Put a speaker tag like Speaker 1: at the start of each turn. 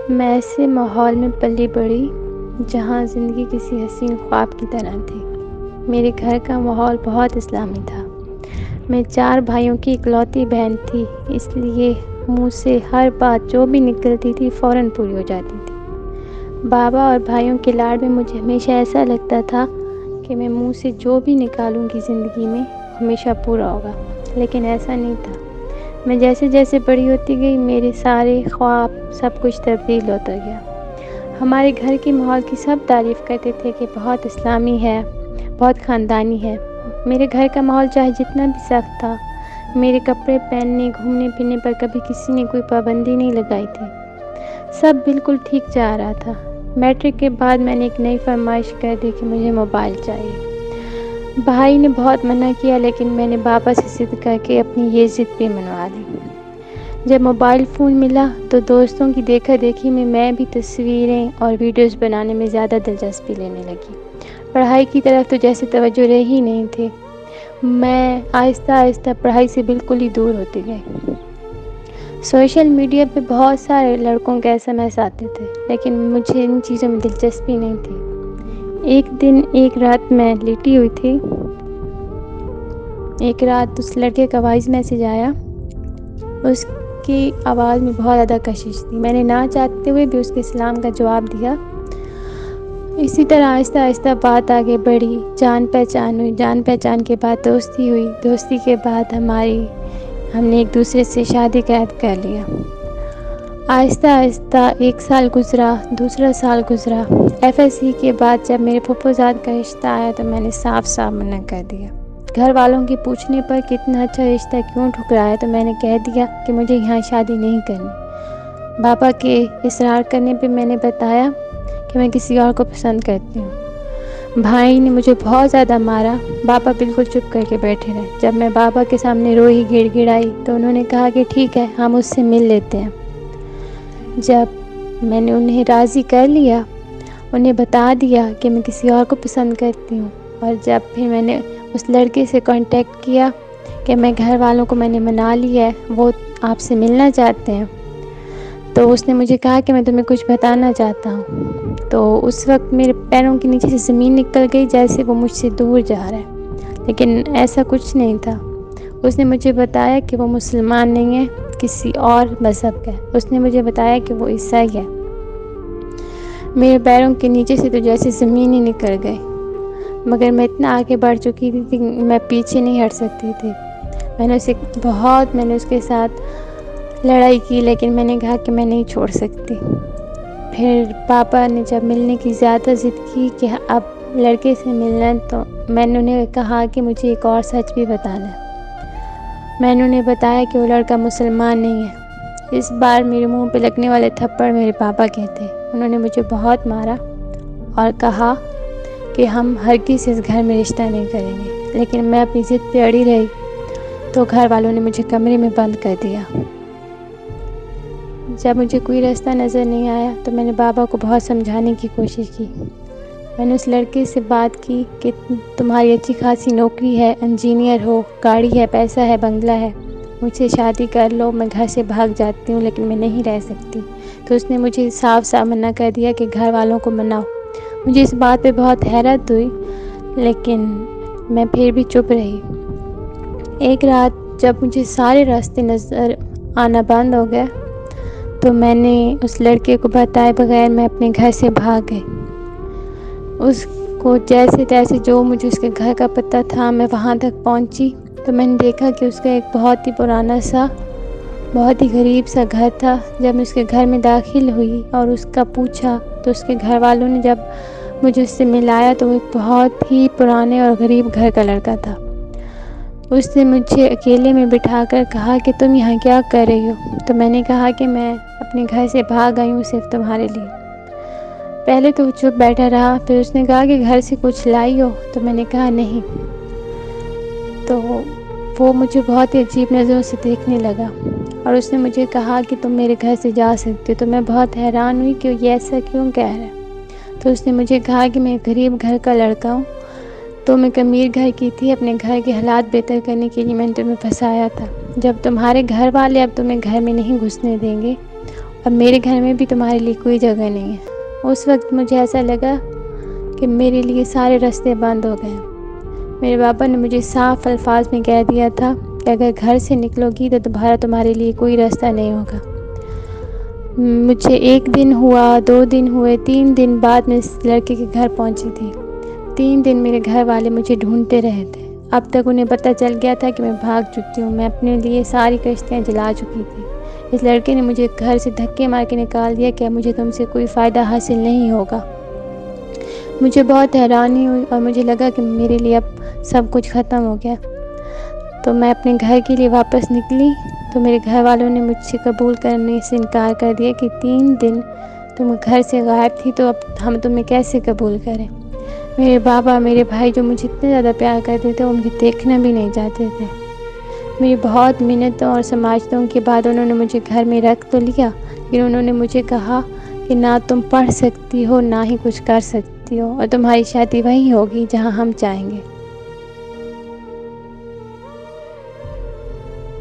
Speaker 1: میں ایسے ماحول میں پلی بڑھی جہاں زندگی کسی حسین خواب کی طرح تھی۔ میرے گھر کا ماحول بہت اسلامی تھا۔ میں 4 بھائیوں کی اکلوتی بہن تھی، اس لیے منہ سے ہر بات جو بھی نکلتی تھی فوراً پوری ہو جاتی تھی۔ بابا اور بھائیوں کے لاڈ میں مجھے ہمیشہ ایسا لگتا تھا کہ میں منہ سے جو بھی نکالوں گی زندگی میں ہمیشہ پورا ہوگا، لیکن ایسا نہیں تھا۔ میں جیسے جیسے بڑی ہوتی گئی میرے سارے خواب سب کچھ تبدیل ہوتا گیا۔ ہمارے گھر کے ماحول کی سب تعریف کرتے تھے کہ بہت اسلامی ہے، بہت خاندانی ہے۔ میرے گھر کا ماحول چاہے جتنا بھی سخت تھا، میرے کپڑے پہننے گھومنے پھرنے پر کبھی کسی نے کوئی پابندی نہیں لگائی تھی۔ سب بالکل ٹھیک جا رہا تھا۔ میٹرک کے بعد میں نے ایک نئی فرمائش کر دی کہ مجھے موبائل چاہیے۔ بھائی نے بہت منع کیا لیکن میں نے بابا سے ضد کر کے اپنی یہ ضد بھی منوا لی۔ جب موبائل فون ملا تو دوستوں کی دیکھا دیکھی میں بھی تصویریں اور ویڈیوز بنانے میں زیادہ دلچسپی لینے لگی۔ پڑھائی کی طرف تو جیسے توجہ رہی ہی نہیں تھی۔ میں آہستہ آہستہ پڑھائی سے بالکل ہی دور ہوتی گئی۔ سوشل میڈیا پہ بہت سارے لڑکوں کے SMS آتے تھے لیکن مجھے ان چیزوں میں دلچسپی نہیں تھی۔ ایک رات میں لیٹی ہوئی تھی، ایک رات اس لڑکے کا وائس میسیج آیا۔ اس کی آواز میں بہت زیادہ کشش تھی۔ میں نے نہ چاہتے ہوئے بھی اس کے سلام کا جواب دیا۔ اسی طرح آہستہ آہستہ بات آگے بڑھی، جان پہچان ہوئی، جان پہچان کے بعد دوستی ہوئی، دوستی کے بعد ہم نے ایک دوسرے سے شادی کا عہد کر لیا۔ آہستہ آہستہ 1 سال گزرا، دوسرا سال گزرا۔ FSC کے بعد جب میرے پھپھوزاد کا رشتہ آیا تو میں نے صاف منع کر دیا۔ گھر والوں کے پوچھنے پر کتنا اچھا رشتہ کیوں ٹھکرایا تو میں نے کہہ دیا کہ مجھے یہاں شادی نہیں کرنی۔ بابا کے اصرار کرنے پہ میں نے بتایا کہ میں کسی اور کو پسند کرتی ہوں۔ بھائی نے مجھے بہت زیادہ مارا۔ بابا بالکل چپ کر کے بیٹھے رہے۔ جب میں بابا کے سامنے روئی گڑ گڑائی تو انہوں نے کہا کہ ٹھیک ہے، ہم اس سے مل لیتے ہیں۔ جب میں نے انہیں راضی کر لیا، انہیں بتا دیا کہ میں کسی اور کو پسند کرتی ہوں، اور جب پھر میں نے اس لڑکے سے کانٹیکٹ کیا کہ میں گھر والوں کو میں نے منا لیا ہے، وہ آپ سے ملنا چاہتے ہیں، تو اس نے مجھے کہا کہ میں تمہیں کچھ بتانا چاہتا ہوں۔ تو اس وقت میرے پیروں کے نیچے سے زمین نکل گئی، جیسے وہ مجھ سے دور جا رہا ہے، لیکن ایسا کچھ نہیں تھا۔ اس نے مجھے بتایا کہ وہ مسلمان نہیں ہے، کسی اور مذہب کا ہے۔ اس نے مجھے بتایا کہ وہ عیسائی ہے۔ میرے پیروں کے نیچے سے تو جیسے زمین ہی نکل گئی، مگر میں اتنا آگے بڑھ چکی تھی کہ میں پیچھے نہیں ہٹ سکتی تھی۔ میں نے اس کے ساتھ لڑائی کی، لیکن میں نے کہا کہ میں نہیں چھوڑ سکتی۔ پھر پاپا نے جب ملنے کی زیادہ ضد کی کہ اب لڑکے سے ملنا، تو میں نے انہیں کہا کہ مجھے ایک اور سچ بھی بتانا ہے۔ میں نے انہیں بتایا کہ وہ لڑکا مسلمان نہیں ہے۔ اس بار میرے منہ پہ لگنے والے تھپڑ میرے پاپا کے تھے۔ انہوں نے مجھے بہت مارا اور کہا کہ ہم ہرگز اس گھر میں رشتہ نہیں کریں گے، لیکن میں اپنی ضد پہ اڑی رہی تو گھر والوں نے مجھے کمرے میں بند کر دیا۔ جب مجھے کوئی راستہ نظر نہیں آیا تو میں نے بابا کو بہت سمجھانے کی کوشش کی۔ میں نے اس لڑکے سے بات کی کہ تمہاری اچھی خاصی نوکری ہے، انجینئر ہو، گاڑی ہے، پیسہ ہے، بنگلہ ہے، مجھ سے شادی کر لو، میں گھر سے بھاگ جاتی ہوں، لیکن میں نہیں رہ سکتی۔ تو اس نے مجھے صاف منع کر دیا کہ گھر والوں کو مناؤ۔ مجھے اس بات پہ بہت حیرت ہوئی، لیکن میں پھر بھی چپ رہی۔ ایک رات جب مجھے سارے راستے نظر آنا بند ہو گئے تو میں نے اس لڑکے کو بتائے بغیر میں اپنے گھر سے بھاگ گئی۔ اس کو جیسے تیسے جو مجھے اس کے گھر کا پتہ تھا میں وہاں تک پہنچی تو میں نے دیکھا کہ اس کا ایک بہت ہی پرانا سا، بہت ہی غریب سا گھر تھا۔ جب میں اس کے گھر میں داخل ہوئی اور اس کا پوچھا تو اس کے گھر والوں نے جب مجھے اس سے ملایا تو وہ ایک بہت ہی پرانے اور غریب گھر کا لڑکا تھا۔ اس نے مجھے اکیلے میں بٹھا کر کہا کہ تم یہاں کیا کر رہی ہو؟ تو میں نے کہا کہ میں اپنے گھر سے بھاگ آئی ہوں صرف تمہارے لیے۔ پہلے تو وہ چپ بیٹھا رہا، پھر اس نے کہا کہ گھر سے کچھ لائی ہو؟ تو میں نے کہا نہیں۔ تو وہ مجھے بہت ہی عجیب نظروں سے دیکھنے لگا اور اس نے مجھے کہا کہ تم میرے گھر سے جا سکتے ہو۔ تو میں بہت حیران ہوئی کہ یہ ایسا کیوں کہہ رہا ہے۔ تو اس نے مجھے کہا کہ میں غریب گھر کا لڑکا ہوں، تو میں امیر گھر کی تھی، اپنے گھر کے حالات بہتر کرنے کے لیے میں نے تمہیں پھنسایا تھا۔ جب تمہارے گھر والے اب تمہیں گھر میں نہیں گھسنے دیں گے اب میرے گھر میں بھی تمہارے لیے کوئی جگہ نہیں ہے۔ اس وقت مجھے ایسا لگا کہ میرے لیے سارے راستے بند ہو گئے۔ میرے پاپا نے مجھے صاف الفاظ میں کہہ دیا تھا کہ اگر گھر سے نکلو گی تو تمہارے لیے کوئی راستہ نہیں ہوگا۔ مجھے 1 دن ہوا، 2 دن ہوئے، 3 دن بعد میں اس لڑکے کے گھر پہنچی تھی۔ 3 دن میرے گھر والے مجھے ڈھونڈتے رہے تھے۔ اب تک انہیں پتہ چل گیا تھا کہ میں بھاگ چکی ہوں، میں اپنے لیے ساری کشتیاں جلا چکی تھی۔ اس لڑکے نے مجھے گھر سے دھکے مار کے نکال دیا کہ مجھے تم سے کوئی فائدہ حاصل نہیں ہوگا۔ مجھے بہت حیرانی ہوئی اور مجھے لگا کہ میرے لیے اب سب کچھ ختم ہو گیا۔ تو میں اپنے گھر کے لیے واپس نکلی تو میرے گھر والوں نے مجھ سے قبول کرنے سے انکار کر دیا کہ 3 دن تم گھر سے غائب تھی تو اب ہم تمہیں کیسے قبول کریں۔ میرے بابا، میرے بھائی جو مجھے اتنے زیادہ پیار کرتے تھے، وہ مجھے دیکھنا بھی نہیں چاہتے تھے۔ میری بہت منتوں اور سماجتوں کے بعد انہوں نے مجھے گھر میں رکھ تو لیا، لیکن انہوں نے مجھے کہا کہ نہ تم پڑھ سکتی ہو، نہ ہی کچھ کر سکتی ہو، اور تمہاری شادی وہیں ہوگی جہاں ہم چاہیں گے۔